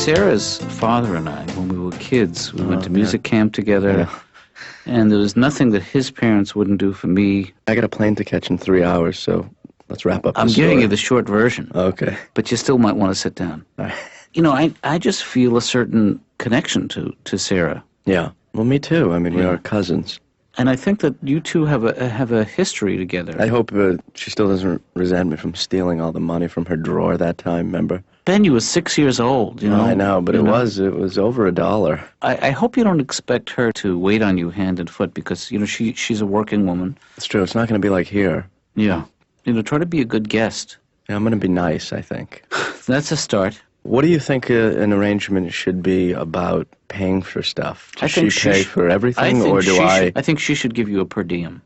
Sarah's father and I, when we were kids, we went to music camp together, and there was nothing that his parents wouldn't do for me. I got a plane to catch in 3 hours, so let's wrap up the I'm story. giving you the short version. Okay. But you still might want to sit down. All right. You know, I just feel a certain connection to Sarah. Yeah. Well, me too. I mean, we are cousins. And I think that you two have a history together. I hope she still doesn't resent me from stealing all the money from her drawer that time, remember? Ben, you were 6 years old, you know. I know, but it was over $1. I hope you don't expect her to wait on you hand and foot because, you know, she's a working woman. It's true. It's not going to be like here. Yeah. You know, try to be a good guest. Yeah, I'm going to be nice, I think. That's a start. What do you think an arrangement should be about paying for stuff? Does she pay for everything, or do I? I think she should give you a per diem.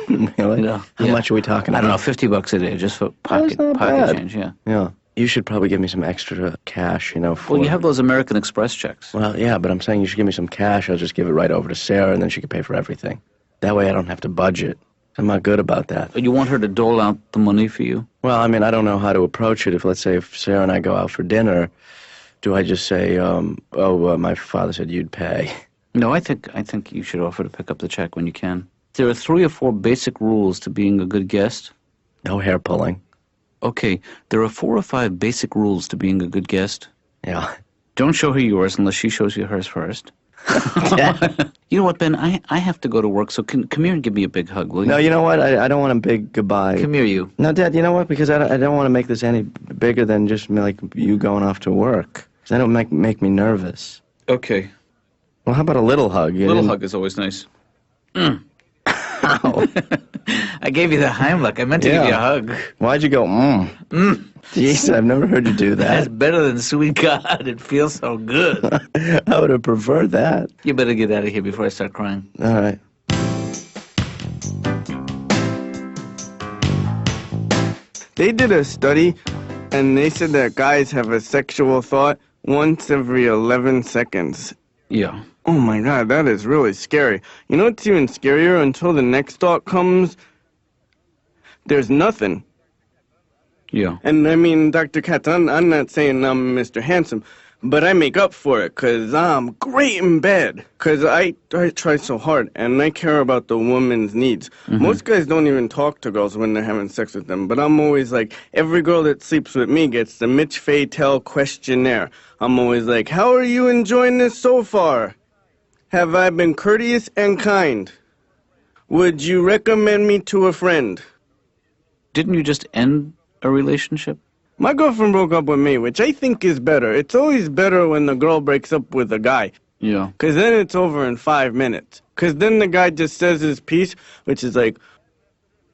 Really? How much are we talking about? I don't know, $50 a day just for pocket change, Yeah. You should probably give me some extra cash, you know. Well, you have those American Express checks. Well, yeah, but I'm saying you should give me some cash. I'll just give it right over to Sarah, and then she can pay for everything. That way I don't have to budget. I'm not good about that. You want her to dole out the money for you? Well, I mean, I don't know how to approach it. Let's say if Sarah and I go out for dinner, do I just say, my father said you'd pay? No, I think you should offer to pick up the check when you can. There are 3 or 4 basic rules to being a good guest. No hair pulling. Okay, there are 4 or 5 basic rules to being a good guest. Yeah. Don't show her yours unless she shows you hers first. You know what, Ben? I have to go to work, so come here and give me a big hug, will you? No, you know what? I don't want a big goodbye. Come here, you. No, Dad, you know what? Because I don't want to make this any bigger than just like you going off to work. Because that'll make me nervous. Okay. Well, how about a little hug? Little hug is always nice. Ow. I gave you the Heimlich. I meant to give you a hug. Why'd you go, Jeez, I've never heard you do that. That's better than sweet God. It feels so good. I would have preferred that. You better get out of here before I start crying. All right. They did a study, and they said that guys have a sexual thought once every 11 seconds. Yeah. Oh my God, that is really scary. You know what's even scarier? Until the next thought comes, there's nothing. Yeah. And I mean, Dr. Katz, I'm not saying I'm Mr. Handsome, but I make up for it because I'm great in bed. Because I try so hard, and I care about the woman's needs. Mm-hmm. Most guys don't even talk to girls when they're having sex with them, but I'm always like, every girl that sleeps with me gets the Mitch FatelBen questionnaire. I'm always like, how are you enjoying this so far? Have I been courteous and kind? Would you recommend me to a friend? Didn't you just end a relationship? My girlfriend broke up with me, which I think is better. It's always better when the girl breaks up with a guy. Yeah. Because then it's over in 5 minutes. Because then the guy just says his piece, which is like,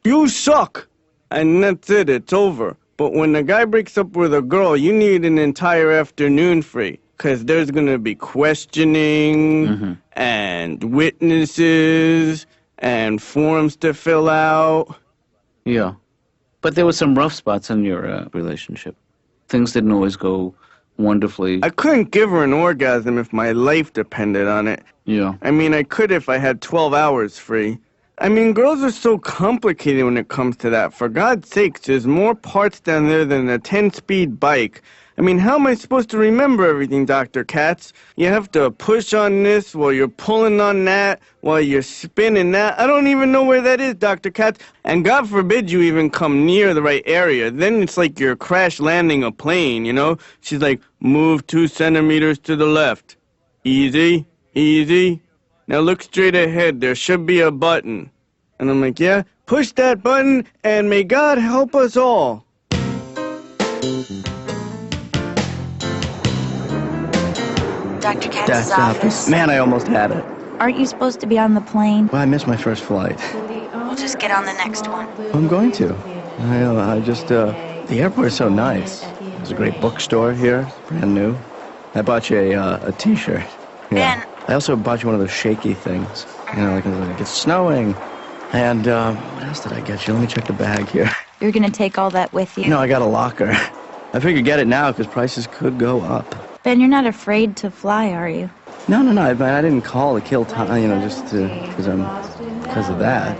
you suck. And that's it, it's over. But when the guy breaks up with a girl, you need an entire afternoon free. Because there's going to be questioning and witnesses and forms to fill out. Yeah. But there were some rough spots in your relationship. Things didn't always go wonderfully. I couldn't give her an orgasm if my life depended on it. Yeah. I mean, I could if I had 12 hours free. I mean, girls are so complicated when it comes to that. For God's sakes, there's more parts down there than a 10-speed bike. I mean, how am I supposed to remember everything, Dr. Katz? You have to push on this while you're pulling on that, while you're spinning that. I don't even know where that is, Dr. Katz. And God forbid you even come near the right area. Then it's like you're crash landing a plane, you know? She's like, move 2 centimeters to the left. Easy, easy. Now look straight ahead. There should be a button. And I'm like, yeah, push that button, and may God help us all. Dr. Katz's office. Man, I almost had it. Aren't you supposed to be on the plane? Well, I missed my first flight. We'll just get on the next one. I'm going to. I just, the airport is so nice. There's a great bookstore here, brand new. I bought you a t-shirt. Yeah. Ben. I also bought you one of those shaky things. You know, like it's snowing. And, what else did I get you? Let me check the bag here. You're gonna take all that with you? No, I got a locker. I figured get it now because prices could go up. Ben, you're not afraid to fly, are you? No. I didn't call to kill time, you know, just because of that.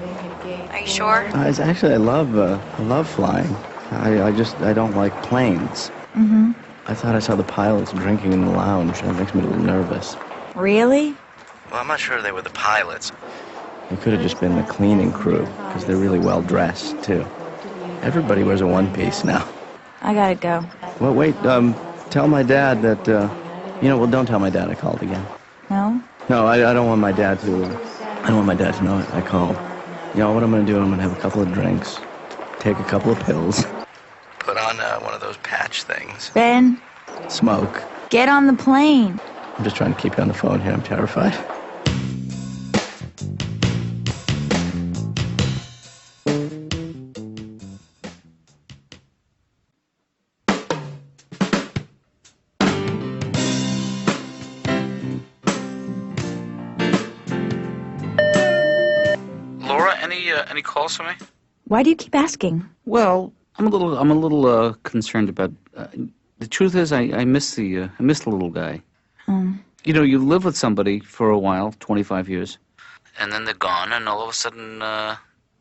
Are you sure? I love flying. I don't like planes. Mm-hmm. I thought I saw the pilots drinking in the lounge. That makes me a little nervous. Really? Well, I'm not sure they were the pilots. They could have just been the cleaning crew, because they're really well dressed, too. Everybody wears a one-piece now. I gotta go. Well, wait, tell my dad that, well, don't tell my dad I called again. No? No, I don't want my dad to, know I called. You know what I'm gonna do? I'm gonna have a couple of drinks, take a couple of pills, put on one of those patch things. Ben, Smoke. get on the plane. I'm just trying to keep you on the phone here. I'm terrified. Laura, any calls for me? Why do you keep asking? Well, I'm a little concerned about. The truth is, I miss the little guy. You know, you live with somebody for a while, 25 years, and then they're gone, and all of a sudden,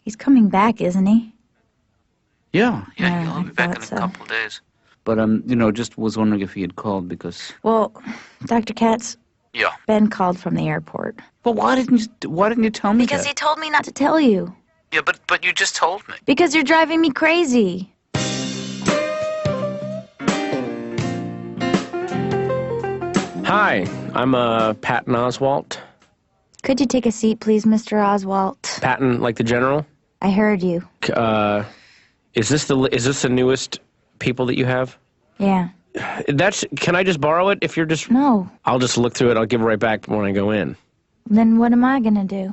He's coming back, isn't he? yeah, Yeah, he'll be I back thought in a so. couple of days. But just was wondering if he had called because. Well, Dr. Katz, Yeah. Ben called from the airport. Well, why didn't you tell me Because that? he told me not to tell you. Yeah, but you just told me. Because you're driving me crazy. Hi, I'm Patton Oswalt. Could you take a seat, please, Mr. Oswalt? Patton, like the general. I heard you. Is this the newest people that you have? Yeah. Can I just borrow it if you're just? No. I'll just look through it. I'll give it right back when I go in. Then what am I gonna do?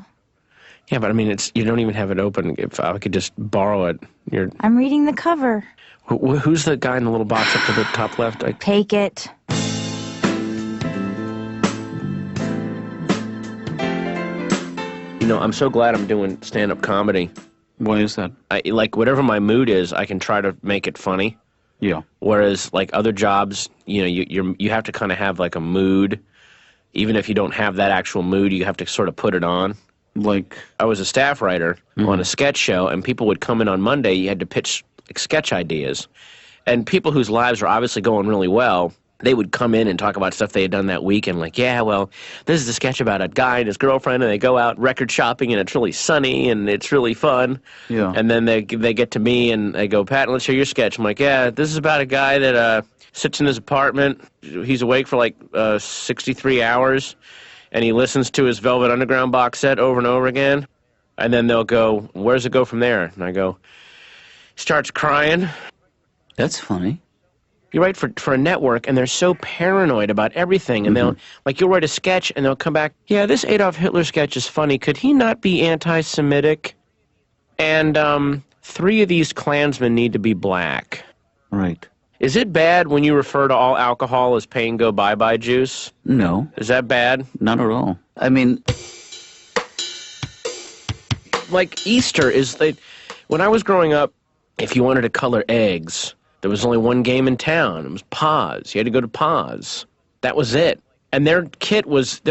Yeah, but I mean, you don't even have it open. If I could just borrow it, I'm reading the cover. Who's the guy in the little box up to the top left? Take it. You know, I'm so glad I'm doing stand-up comedy. Why is that? Like, whatever my mood is, I can try to make it funny. Yeah. Whereas, like, other jobs, you know, you have to kind of have, like, a mood. Even if you don't have that actual mood, you have to sort of put it on. Like, I was a staff writer on a sketch show, and people would come in on Monday. You had to pitch, like, sketch ideas. And people whose lives were obviously going really well, they would come in and talk about stuff they had done that week, and like, yeah, well, this is a sketch about a guy and his girlfriend, and they go out record shopping, and it's really sunny, and it's really fun. Yeah. And then they get to me, and they go, Pat, let's hear your sketch. I'm like, yeah, this is about a guy that sits in his apartment. He's awake for like 63 hours, and he listens to his Velvet Underground box set over and over again. And then they'll go, where does it go from there? And I go, starts crying. that's funny. You write for a network, and they're so paranoid about everything, and you'll write a sketch, and they'll come back, yeah, this Adolf Hitler sketch is funny. Could he not be anti-Semitic? And 3 of these Klansmen need to be black. Right. Is it bad when you refer to all alcohol as pain go bye-bye juice? No, Is that bad? not at all. I mean, Like Easter is when I was growing up, if you wanted to color eggs, there was only one game in town. It was Paws. You had to go to Paws. That was it. And their kit was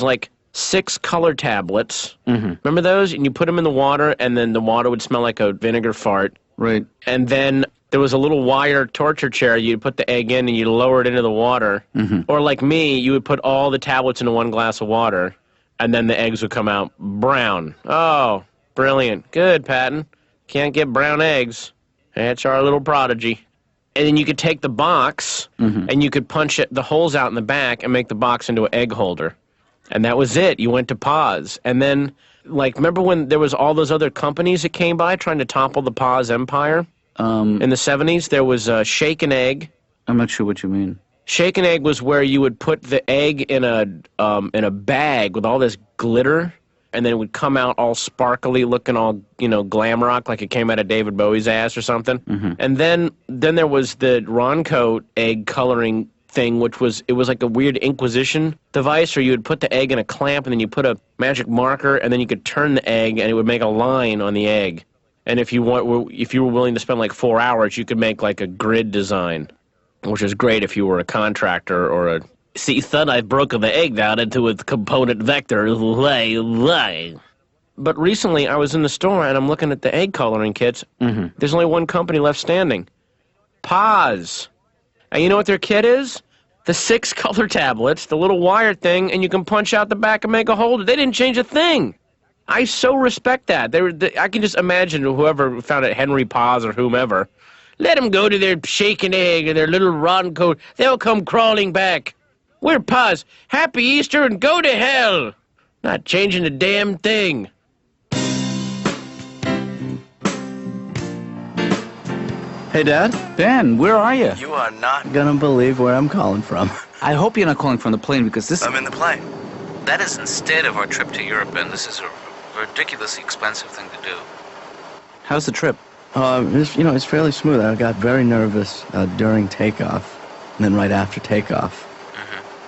like 6 color tablets. Remember those? And you put them in the water, and then the water would smell like a vinegar fart. right. And then there was a little wire torture chair. You'd put the egg in, and you'd lower it into the water. Or like me, you would put all the tablets into one glass of water, and then the eggs would come out brown. Oh, brilliant. Good, Patton. Can't get brown eggs. That's our little prodigy. And then you could take the box, and you could punch the holes out in the back and make the box into an egg holder. And that was it. You went to Paws. And then, like, remember when there was all those other companies that came by trying to topple the Paws empire? In the 70s, there was Shake and Egg. I'm not sure what you mean. Shake and Egg was where you would put the egg in a bag with all this glitter, and then it would come out all sparkly, looking all, glam rock, like it came out of David Bowie's ass or something. And then there was the Ronco egg coloring thing, which was like a weird Inquisition device, where you would put the egg in a clamp, and then you put a magic marker, and then you could turn the egg, and it would make a line on the egg. And if you were willing to spend like 4 hours, you could make like a grid design, which is great if you were a contractor or a... See, son, I've broken the egg down into its component vector. Lay. But recently, I was in the store, and I'm looking at the egg coloring kits. There's only one company left standing. Paws. And you know what their kit is? The 6 color tablets, the little wire thing, and you can punch out the back and make a holder. They didn't change a thing. I so respect that. I can just imagine whoever found it, Henry Paz or whomever, let them go to their shake and egg and their little rotten coat. They'll come crawling back. We're Paz. Happy Easter and go to hell. Not changing a damn thing. Hey, Dad? Ben, where are you? You are not gonna believe where I'm calling from. I hope you're not calling from the plane because this... I'm in the plane. That is instead of our trip to Europe, Ben. This is a ridiculously expensive thing to do. How's the trip? It's fairly smooth. I got very nervous during takeoff, and then right after takeoff.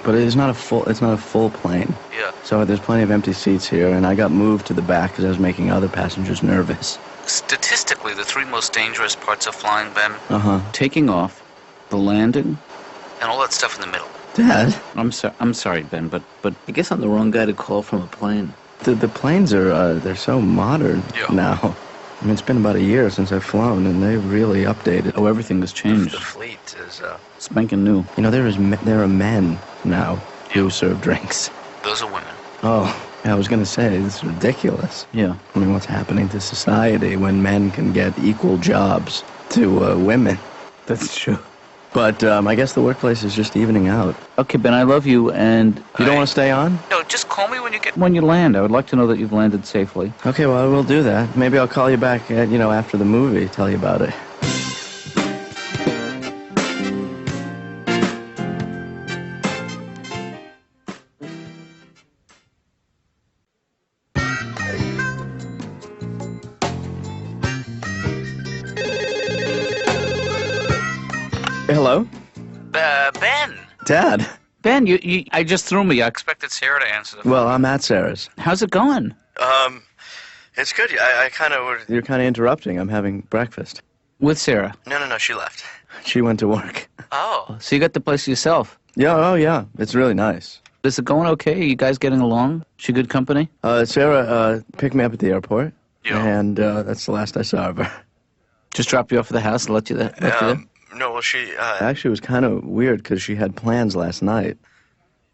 But it's not a full plane. Yeah. So there's plenty of empty seats here, and I got moved to the back because I was making other passengers nervous. Statistically, the 3 most dangerous parts of flying, Ben, Taking off. the landing, and all that stuff in the middle. Dad? I'm sorry, Ben, but I guess I'm the wrong guy to call from a plane. The planes are, they're so modern now. I mean, it's been about a year since I've flown, and they've really updated. Oh, everything has changed. The fleet is, Spanking new. You know, there are men now who serve drinks. Those are women. Oh, yeah, I was going to say, this is ridiculous. Yeah. I mean, what's happening to society when men can get equal jobs to women? That's true. But I guess the workplace is just evening out. Okay, Ben, I love you, and... You don't want to stay on? No, just call me when you land. I would like to know that you've landed safely. Okay, well, I will do that. Maybe I'll call you back, after the movie, tell you about it. Hello? Ben! Dad? Ben, I just threw me. I expected Sarah to answer the phone. Well, I'm at Sarah's. How's it going? It's good. You're kind of interrupting. I'm having breakfast. With Sarah? No, she left. She went to work. Oh, so you got the place yourself? Yeah, it's really nice. Is it going okay? Are you guys getting along? She good company? Sarah picked me up at the airport. Yeah. And that's the last I saw of her. Just drop you off at the house and let you there? No, well, she actually, it was kind of weird because she had plans last night,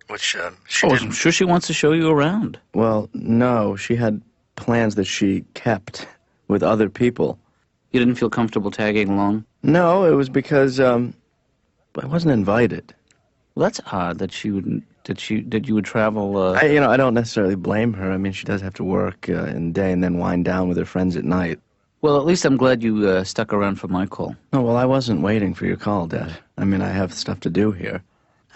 which she didn't. I'm sure she wants to show you around. Well, no, she had plans that she kept with other people. You didn't feel comfortable tagging along? No, it was because I wasn't invited. Well, that's odd that you would travel. I don't necessarily blame her. I mean, she does have to work in the day and then wind down with her friends at night. Well, at least I'm glad you stuck around for my call. Oh, well, I wasn't waiting for your call, Dad. I mean, I have stuff to do here.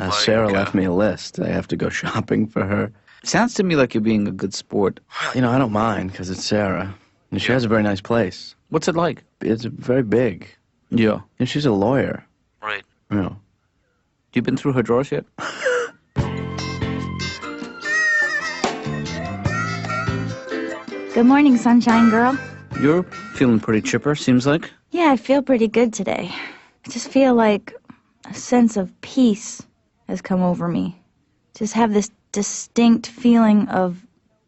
Sarah left me a list. I have to go shopping for her. Sounds to me like you're being a good sport. Well, I don't mind because it's Sarah. And she has a very nice place. What's it like? It's very big. Yeah. And she's a lawyer. Right. You You been through her drawers yet? Good morning, sunshine girl. You're feeling pretty chipper, seems like. Yeah, I feel pretty good today. I just feel like a sense of peace has come over me. Just have this distinct feeling of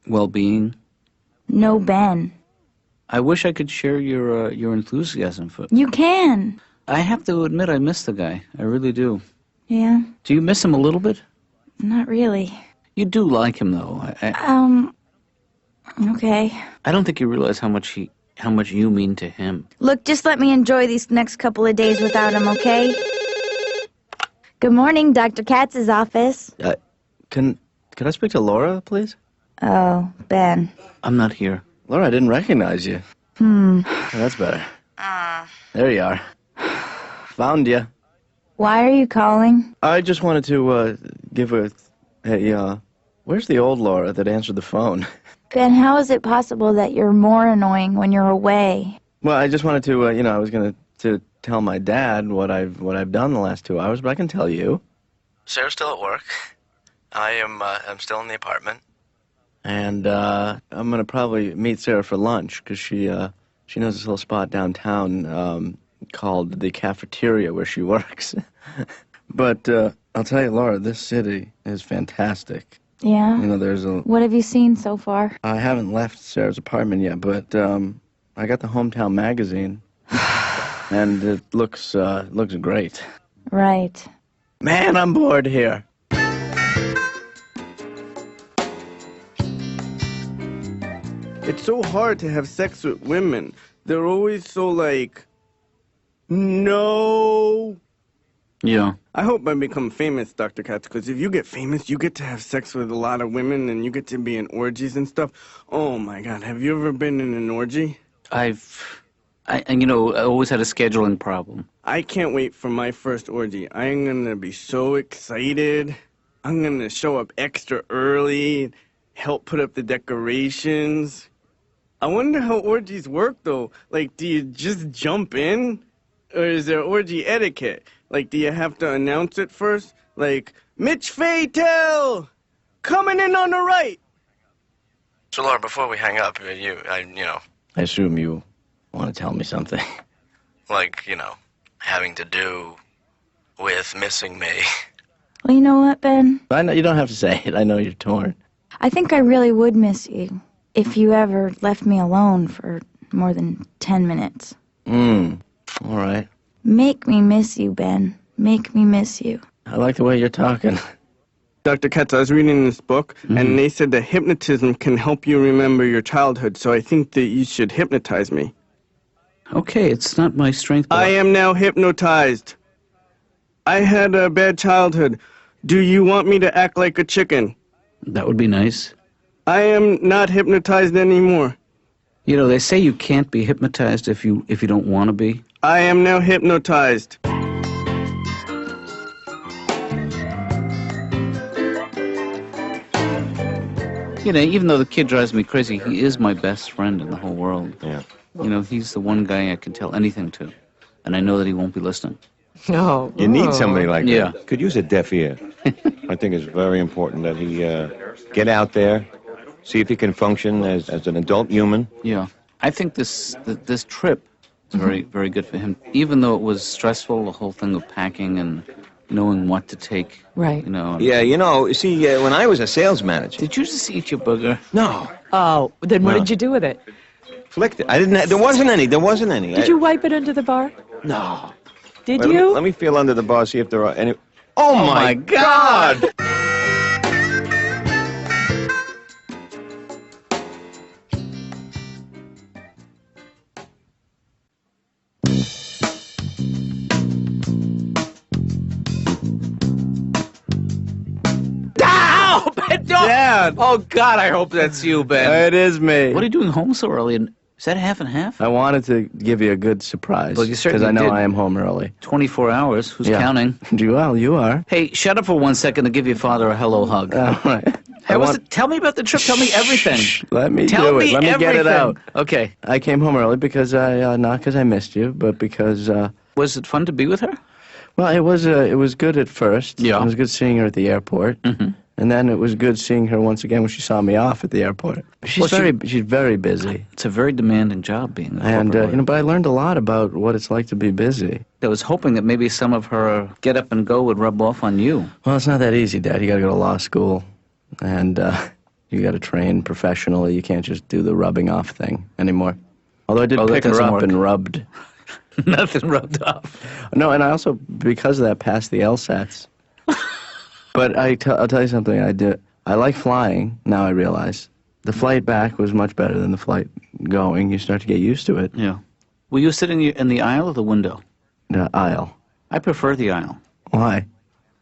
Well-being. no Ben. I wish I could share your enthusiasm for... You can. I have to admit I miss the guy. I really do. Yeah, Do you miss him a little bit? not really. You do like him, though. Okay. I don't think you realize how much you mean to him. Look, just let me enjoy these next couple of days without him, okay? Good morning, Dr. Katz's office. Could I speak to Laura, please? Oh, Ben. I'm not here. Laura, I didn't recognize you. Oh, that's better. There you are. Found you. Why are you calling? I just wanted to give a... Hey, where's the old Laura that answered the phone? Ben, how is it possible that you're more annoying when you're away? Well, I just wanted to, I was going to tell my dad what I've done the last 2 hours, but I can tell you. Sarah's still at work. I'm still in the apartment. And I'm going to probably meet Sarah for lunch because she knows this little spot downtown called the cafeteria where she works. But I'll tell you, Laura, this city is fantastic. Yeah? There's a... What have you seen so far? I haven't left Sarah's apartment yet, but I got the Hometown magazine, and it looks great. Right. Man, I'm bored here. It's so hard to have sex with women. They're always so like, no. Yeah. I hope I become famous, Dr. Katz, because if you get famous, you get to have sex with a lot of women and you get to be in orgies and stuff. Oh my God, have you ever been in an orgy? I always had a scheduling problem. I can't wait for my first orgy. I'm gonna be so excited. I'm gonna show up extra early, help put up the decorations. I wonder how orgies work, though. Like, do you just jump in? Or is there orgy etiquette? Like, do you have to announce it first? Like, Mitch FatelBen, coming in on the right. So, Laura, before we hang up, I assume you want to tell me something. Like, having to do with missing me. Well, you know what, Ben? I know you don't have to say it. I know you're torn. I think I really would miss you if you ever left me alone for more than 10 minutes. All right. Make me miss you, Ben. Make me miss you. I like the way you're talking. Dr. Katz, I was reading this book, and they said that hypnotism can help you remember your childhood, so I think that you should hypnotize me. Okay, it's not my strength. But I am now hypnotized. I had a bad childhood. Do you want me to act like a chicken? That would be nice. I am not hypnotized anymore. You know, they say you can't be hypnotized if you don't want to be. I am now hypnotized. You know, even though the kid drives me crazy, he is my best friend in the whole world. Yeah. You know, he's the one guy I can tell anything to. And I know that he won't be listening. No. You need somebody like Yeah. that. Could use a deaf ear. I think it's very important that he get out there, see if he can function as an adult human. Yeah. I think this trip is very, very good for him. Even though it was stressful, the whole thing of packing and knowing what to take. Right. You know. Yeah, see, when I was a sales manager. Did you just eat your booger? No. Oh, then what No. did you do with it? Flicked it. I didn't. There wasn't any. Did you wipe it under the bar? No. Did Wait, you? Let me feel under the bar, see if there are any. Oh, my God! Ow! Ben, don't! Dad! Oh, God, I hope that's you, Ben. It is me. What are you doing home so early? And is that half and half? I wanted to give you a good surprise. Well, you certainly I know did. I am home early. 24 hours. Who's Yeah. counting? Well, you are. Hey, shut up for 1 second to give your father a hello hug. All right. Tell me about the trip. Tell me everything. Let me Tell do me it. Let me get it everything. out. Okay. I came home early because not because I missed you, but because, Was it fun to be with her? well, it was good at first. Yeah. It was good seeing her at the airport. Mm-hmm. And then it was good seeing her once again when she saw me off at the airport. She's very busy. It's a very demanding job being a And, corporate lawyer. but I learned a lot about what it's like to be busy. I was hoping that maybe some of her get up and go would rub off on you. Well, it's not that easy, Dad. You got to go to law school, and you got to train professionally. You can't just do the rubbing off thing anymore. Although I did that pick her doesn't up work. and rubbed. Nothing rubbed off. No, and I also, because of that, passed the LSATs. But I'll tell you something. I like flying, now I realize. The flight back was much better than the flight going. You start to get used to it. Yeah. Will you sit in the aisle or the window? The aisle. I prefer the aisle. Why?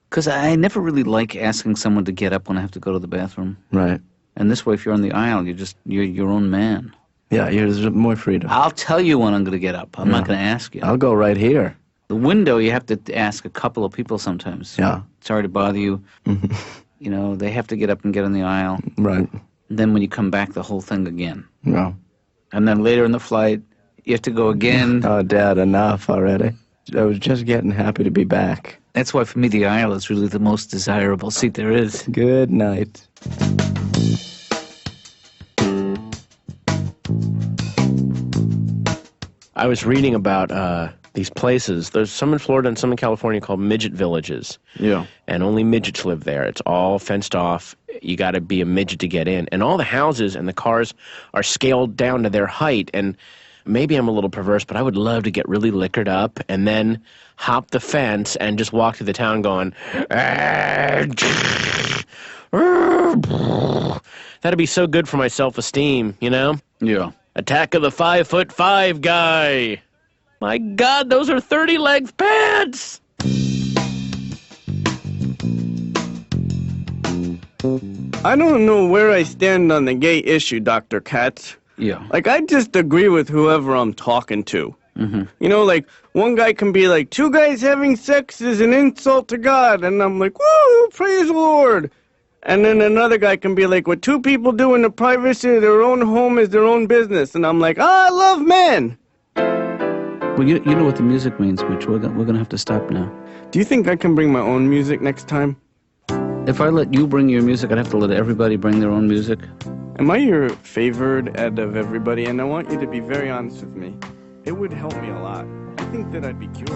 Because I never really like asking someone to get up when I have to go to the bathroom. Right. And this way, if you're on the aisle, you're your own man. Yeah, there's more freedom. I'll tell you when I'm going to get up. I'm not going to ask you. I'll go right here. The window, you have to ask a couple of people sometimes. Yeah. Sorry to bother you. You know, they have to get up and get on the aisle. Right. And then when you come back, the whole thing again. No. And then later in the flight, you have to go again. Oh, Dad, enough already. I was just getting happy to be back. That's why for me the aisle is really the most desirable seat there is. Good night. I was reading about these places. There's some in Florida and some in California called midget villages. Yeah. And only midgets live there. It's all fenced off. You got to be a midget to get in. And all the houses and the cars are scaled down to their height. And maybe I'm a little perverse, but I would love to get really liquored up and then hop the fence and just walk through the town going, that'd be so good for my self-esteem, you know? Yeah. Attack of the 5'5" guy. My God, those are 30-length pants. I don't know where I stand on the gay issue, Dr. Katz. Yeah. Like, I just agree with whoever I'm talking to. Mm-hmm. You know, like, one guy can be like, 2 guys having sex is an insult to God. And I'm like, woo, praise the Lord. And then another guy can be like, what 2 people do in the privacy of their own home is their own business. And I'm like, I love men. Well, you know what the music means, Mitch. We're going to have to stop now. Do you think I can bring my own music next time? If I let you bring your music, I'd have to let everybody bring their own music. Am I your favored out of everybody? And I want you to be very honest with me. It would help me a lot. I think that I'd be cured.